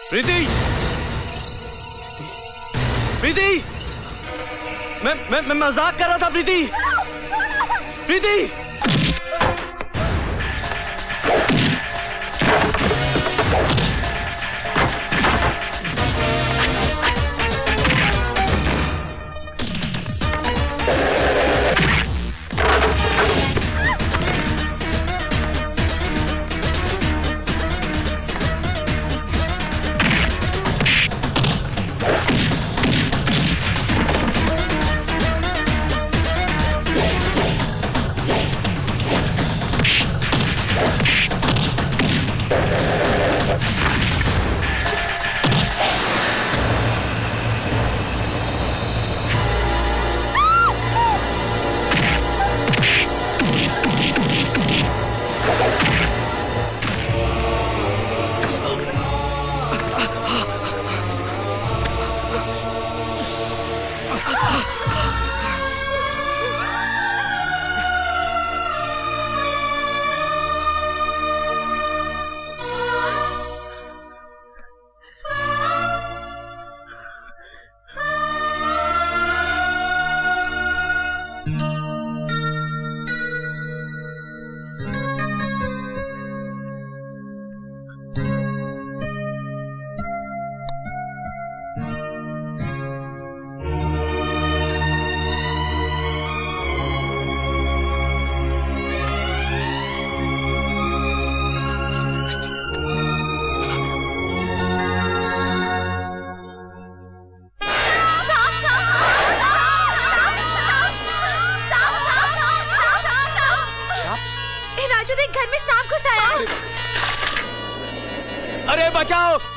प्रीति, प्रीति, मैं मजाक कर रहा था प्रीति, प्रीति।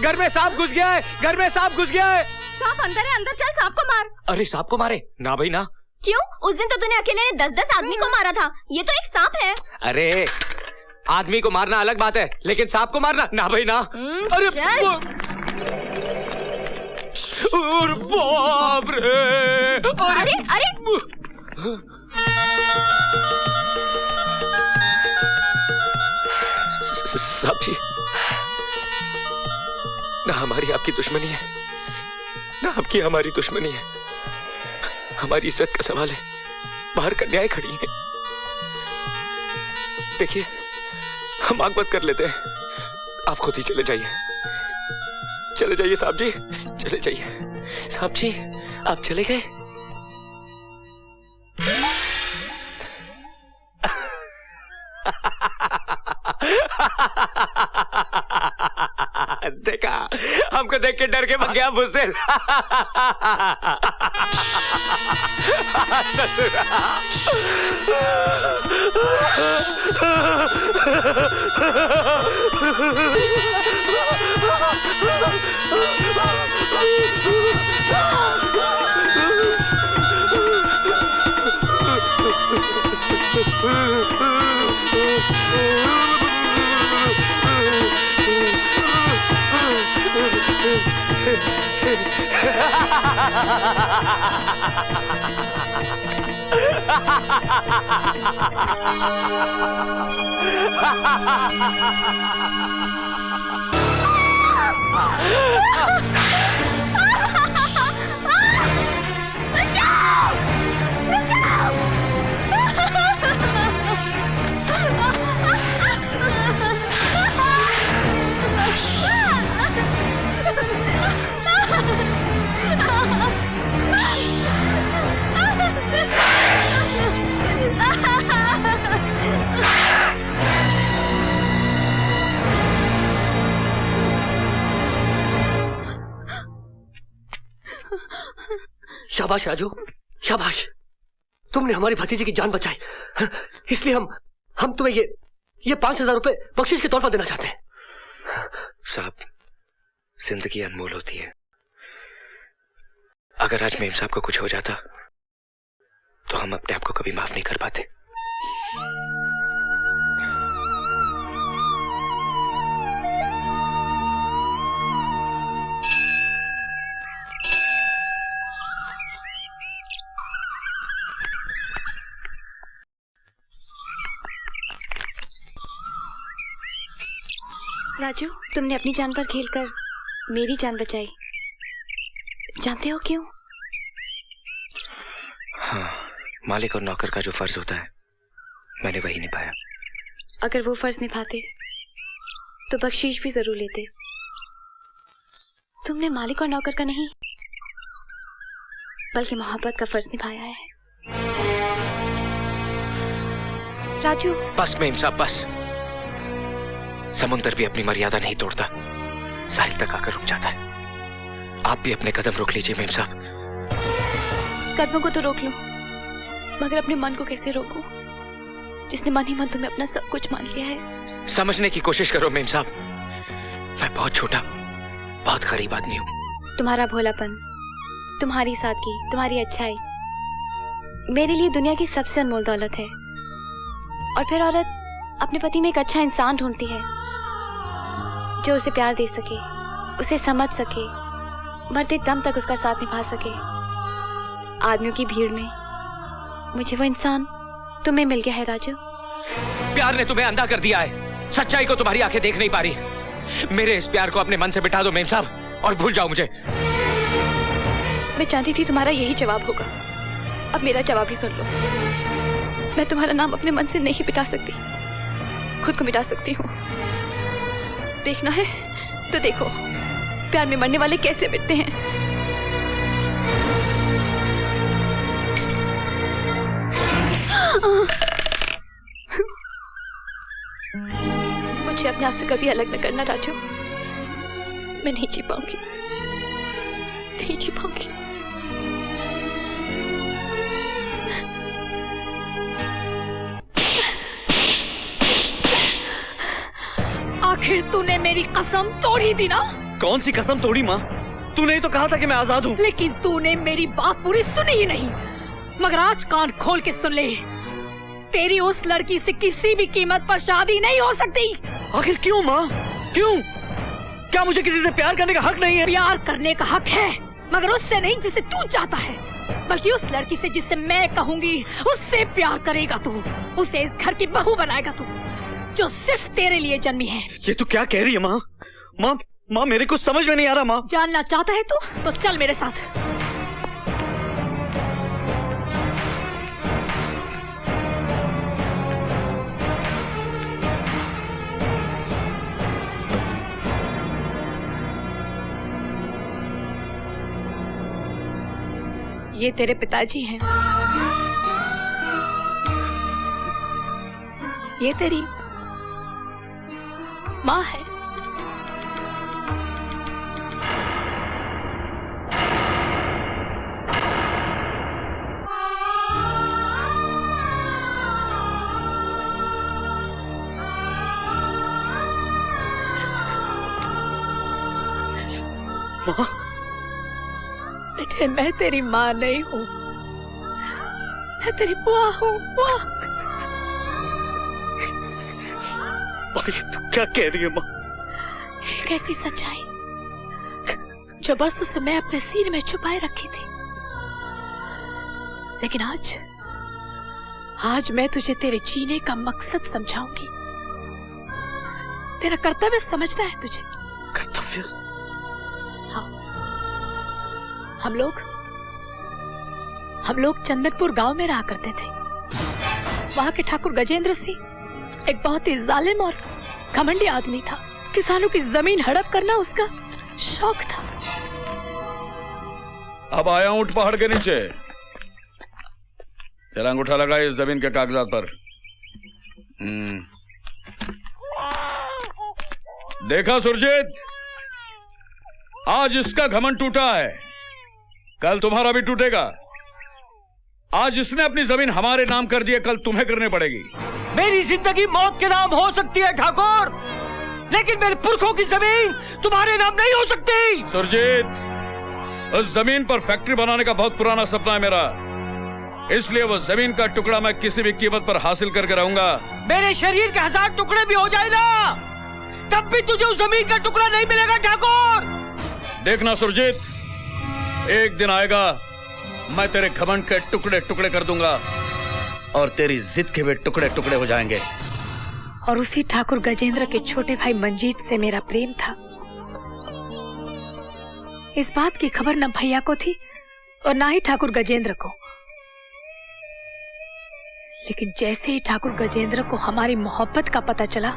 घर में सांप घुस गया है, घर में सांप घुस गया है। सांप अंदर है, अंदर चल, सांप को मार। अरे सांप को मारे? ना भाई ना। क्यों? उस दिन तो तूने अकेले ने 10-10 आदमी को मारा था, ये तो एक सांप है। अरे आदमी को मारना अलग बात है, लेकिन सांप को मारना ना भाई ना। अरे बाप रे! अरे अरे साहब जी, ना हमारी आपकी दुश्मनी है, ना आपकी हमारी दुश्मनी है। हमारी इज्जत का सवाल है, बाहर कन्याएं खड़ी हैं। देखिए हम आग बंद कर लेते हैं, आप खुद ही चले जाइए। चले जाइए साहब जी, चले जाइए। साहब जी आप चले गए? देखा, हमको देख के डर के भाग गया बुज़दिल। ससुरा। शाबाश राजू, शाबाश, तुमने हमारी भतीजी की जान बचाई। इसलिए हम तुम्हें ये 5,000 रुपए बख्शिश के तौर पर देना चाहते हैं। साहब, जिंदगी अनमोल होती है। अगर आज मेम साहब को कुछ हो जाता तो हम अपने आप को कभी माफ नहीं कर पाते। राजू, तुमने अपनी जान पर खेलकर मेरी जान बचाई। जानते हो क्यों? हाँ, मालिक और नौकर का जो फर्ज होता है मैंने वही निभाया। अगर वो फर्ज निभाते तो बख्शीश भी जरूर लेते। तुमने मालिक और नौकर का नहीं बल्कि मोहब्बत का फर्ज निभाया है। राजू। बस मेम साहब बस। समुंदर भी अपनी मर्यादा नहीं तोड़ता, साहिल तक आकर रुक जाता है। आप भी अपने कदम रोक लीजिए मेम साहब। कदमों को तो रोक लो, मगर अपने मन को कैसे रोकूं, जिसने मन ही मन तुम्हें अपना सब कुछ मान लिया है। समझने की कोशिश करो मेम साहब, मैं बहुत छोटा, बहुत गरीब आदमी हूँ। तुम्हारा भोलापन, तुम्हारी सादगी, तुम्हारी अच्छाई मेरे लिए दुनिया की सबसे अनमोल दौलत है। और फिर औरत अपने पति में एक अच्छा इंसान ढूंढती है जो उसे प्यार दे सके, उसे समझ सके, मरते दम तक उसका साथ निभा सके। आदमियों की भीड़ में मुझे वो इंसान तुम्हें मिल गया है राजू। प्यार ने तुम्हें अंधा कर दिया है, सच्चाई को तुम्हारी आंखें देख नहीं पा रही। मेरे इस प्यार को अपने मन से मिटा दो मेम साहब और भूल जाओ मुझे। मैं जानती थी तुम्हारा यही जवाब होगा। अब मेरा जवाब ही सुन लो। मैं तुम्हारा नाम अपने मन से नहीं मिटा सकती, खुद को मिटा सकती हूँ। देखना है तो देखो, प्यार में मरने वाले कैसे मिटते हैं। मुझे अपने आप से कभी अलग न करना राजू। मैं नहीं जी पाऊंगी, नहीं जी पाऊंगी। आखिर तूने मेरी कसम तोड़ी दी ना? कौन सी कसम तोड़ी माँ? तूने ही तो कहा था कि मैं आजाद हूँ। लेकिन तूने मेरी बात पूरी सुनी ही नहीं। मगर आज कान खोल के सुन ले, तेरी उस लड़की से किसी भी कीमत पर शादी नहीं हो सकती। आखिर क्यों माँ, क्यों? क्या मुझे किसी से प्यार करने का हक नहीं है? प्यार करने का हक है, मगर उससे नहीं जिसे तू चाहता है, बल्कि उस लड़की से जिससे मैं कहूँगी उससे प्यार करेगा तू। उसे इस घर की बहू बनाएगा तू, जो सिर्फ तेरे लिए जन्मी है। ये तू क्या कह रही है माँ? माँ माँ मेरे कुछ समझ में नहीं आ रहा माँ। जानना चाहता है तू तो चल मेरे साथ। ये तेरे पिताजी हैं, ये तेरी माँ है। माँ बेटे, मैं तेरी माँ नहीं हूँ, मैं तेरी बुआ हूँ, बुआ। और ये तू क्या कह रही है माँ? एक ऐसी सच्चाई जो बरसों से मैं अपने सीने में छुपाए रखी थी, लेकिन आज मैं तुझे तेरे जीने का मकसद समझाऊंगी। तेरा कर्तव्य समझना है तुझे। कर्तव्य? हाँ, हम लोग चंदनपुर गांव में रहा करते थे। वहां के ठाकुर गजेंद्र सिंह एक बहुत ही जालिम और घमंडी आदमी था। किसानों की जमीन हड़प करना उसका शौक था। अब आया हूं पहाड़ के नीचे। तेरा अंगूठा लगा इस जमीन के कागजात पर। देखा सुरजीत, आज इसका घमंड टूटा है, कल तुम्हारा भी टूटेगा। आज इसने अपनी जमीन हमारे नाम कर दी है, कल तुम्हें करनी पड़ेगी। मेरी जिंदगी मौत के नाम हो सकती है ठाकुर, लेकिन मेरे पुरखों की जमीन तुम्हारे नाम नहीं हो सकती। सुरजीत, उस जमीन पर फैक्ट्री बनाने का बहुत पुराना सपना है मेरा, इसलिए वो जमीन का टुकड़ा मैं किसी भी कीमत पर हासिल करके रहूंगा। मेरे शरीर के 1000 टुकड़े भी हो जाए ना, तब भी तुझे उस जमीन का टुकड़ा नहीं मिलेगा ठाकुर। देखना सुरजीत, एक दिन आएगा मैं तेरे घमंड के टुकड़े टुकड़े कर दूंगा और तेरी जिद के भी टुकड़े टुकड़े हो जाएंगे। और उसी ठाकुर गजेंद्र के छोटे भाई मंजीत से मेरा प्रेम था। इस बात की खबर न भैया को थी और ना ही ठाकुर गजेंद्र को। लेकिन जैसे ही ठाकुर गजेंद्र को हमारी मोहब्बत का पता चला,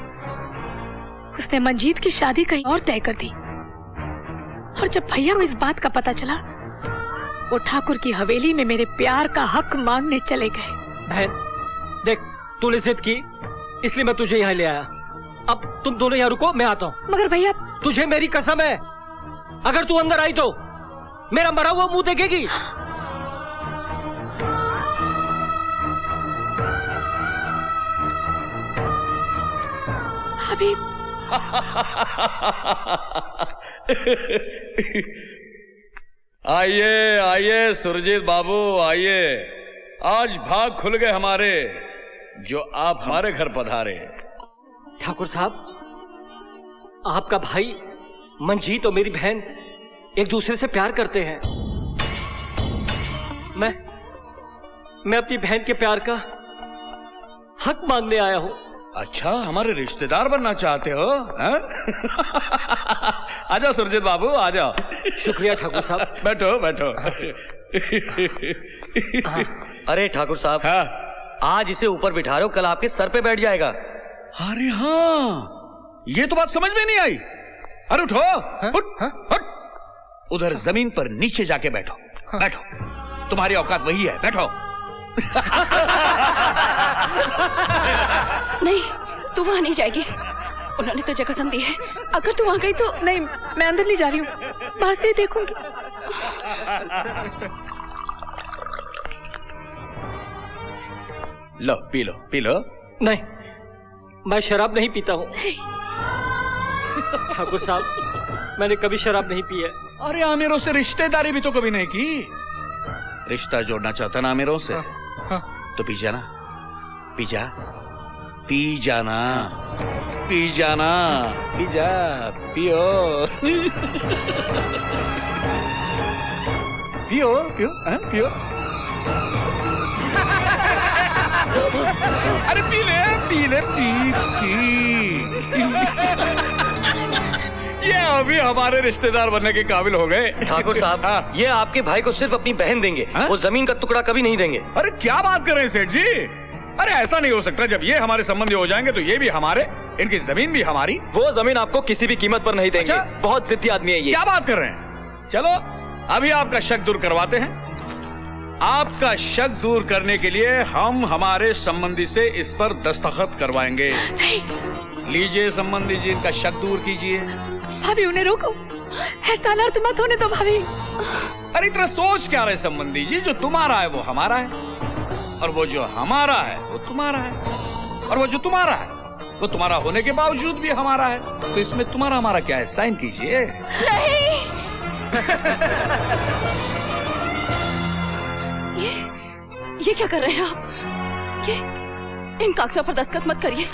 उसने मंजीत की शादी कहीं और तय कर दी। और जब भैया को इस बात का पता चला, वो ठाकुर की हवेली में मेरे प्यार का हक मांगने चले गए। बहन देख, तूने जिद की इसलिए मैं तुझे यहाँ ले आया। अब तुम दोनों यहाँ रुको, मैं आता हूँ। मगर भैया, तुझे मेरी कसम है, अगर तू अंदर आई तो मेरा मरा हुआ मुंह देखेगी। अभी आइए आइए सुरजीत बाबू आइए, आज भाग खुल गए हमारे जो आप हमारे घर पधारे। ठाकुर साहब, आपका भाई मंजीत और मेरी बहन एक दूसरे से प्यार करते हैं। मैं अपनी बहन के प्यार का हक मांगने आया हूँ। अच्छा, हमारे रिश्तेदार बनना चाहते हो? आ जाओ सुरजीत बाबू, आ जाओ। शुक्रिया ठाकुर साहब। बैठो बैठो। अरे ठाकुर साहब, हाँ? आज इसे ऊपर बिठा रहे हो, कल आपके सर पे बैठ जाएगा। अरे हाँ, ये तो बात समझ में नहीं आई। अरे उठो, उठ। उधर जमीन पर नीचे जाके बैठो। बैठो, तुम्हारी औकात वही है, बैठो। नहीं, तू वहां नहीं जाएगी। उन्होंने तुझे कसम दी है, अगर तू वहां गई तो। नहीं, मैं अंदर नहीं जा रही हूँ, बाहर से ही देखूंगी। लो पी लो, पी लो। नहीं, मैं शराब नहीं पीता हूँ। ठाकुर साहब, मैंने कभी शराब नहीं पी है। अरे आमिरों से रिश्तेदारी भी तो कभी नहीं की। रिश्ता जोड़ना चाहता ना आमिरों से? तो पी जाना, पी जा, पी जाना, पी जाना, पी जा, पियो। पियो पियो, पियो। अरे पी ले, पी ले, पी। ये अभी हमारे रिश्तेदार बनने के काबिल हो गए। ठाकुर साहब, हाँ? ये आपके भाई को सिर्फ अपनी बहन देंगे, हाँ? वो जमीन का टुकड़ा कभी नहीं देंगे। अरे क्या बात कर रहे हैं सेठ जी? अरे ऐसा नहीं हो सकता। जब ये हमारे संबंधी हो जाएंगे तो ये भी हमारे, इनकी जमीन भी हमारी। वो जमीन आपको किसी भी कीमत पर नहीं देंगे। अच्छा? बहुत जिद्दी आदमी है ये। क्या बात कर रहे हैं? चलो अभी आपका शक दूर करवाते हैं। आपका शक दूर करने के लिए हम हमारे संबंधी से इस पर दस्तखत करवाएंगे। लीजिए संबंधी जी, इनका शक दूर कीजिए। भाभी, उन्हें रोको, ऐसा अनर्थ मत होने दो भाभी। अरे इतना सोच क्या रहे संबंधी जी? जो तुम्हारा है वो हमारा है, और वो जो हमारा है वो तुम्हारा है, और वो जो तुम्हारा है वो तुम्हारा होने के बावजूद भी हमारा है। तो इसमें तुम्हारा हमारा क्या है? साइन कीजिए। नहीं। ये क्या कर रहे हैं आप? ये इन कागजों पर दस्तखत मत करिए।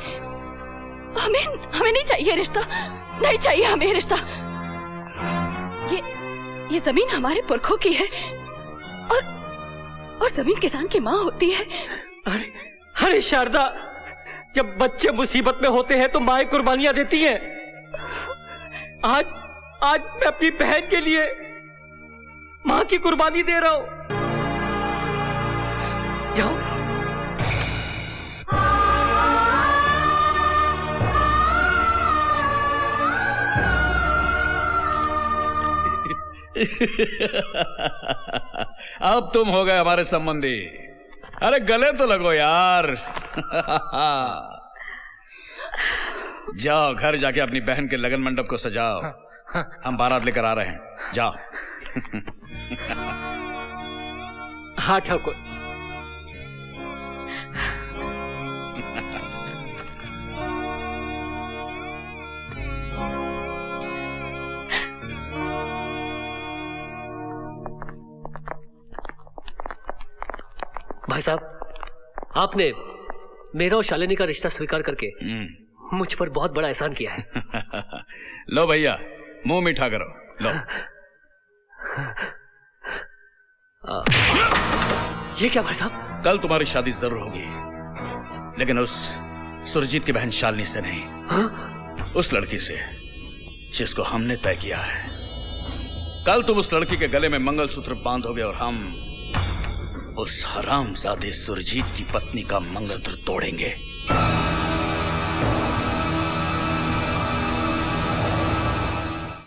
हमें नहीं चाहिए रिश्ता, नहीं चाहिए हमें रिश्ता। ये जमीन हमारे पुरखों की है, और जमीन किसान की माँ होती है। अरे शारदा, जब बच्चे मुसीबत में होते हैं तो माएं कुर्बानियां देती हैं। आज मैं अपनी बहन के लिए माँ की कुर्बानी दे रहा हूं। जाओ। अब तुम हो गए हमारे संबंधी। अरे गले तो लगो यार। जाओ घर जाके अपनी बहन के लगन मंडप को सजाओ। हम बारात लेकर आ रहे हैं, जाओ। हाँ ठाकुर। भाई साहब, आपने मेरा और शालिनी का रिश्ता स्वीकार करके मुझ पर बहुत बड़ा एहसान किया है। लो भैया, मुंह मीठा करो, लो। ये क्या भाई साहब? कल तुम्हारी शादी जरूर होगी, लेकिन उस सुरजीत की बहन शालिनी से नहीं। हाँ? उस लड़की से जिसको हमने तय किया है। कल तुम उस लड़की के गले में मंगलसूत्र बांधोगे और हम उस हरामजादे सुरजीत की पत्नी का मंगलसूत्र तोड़ेंगे।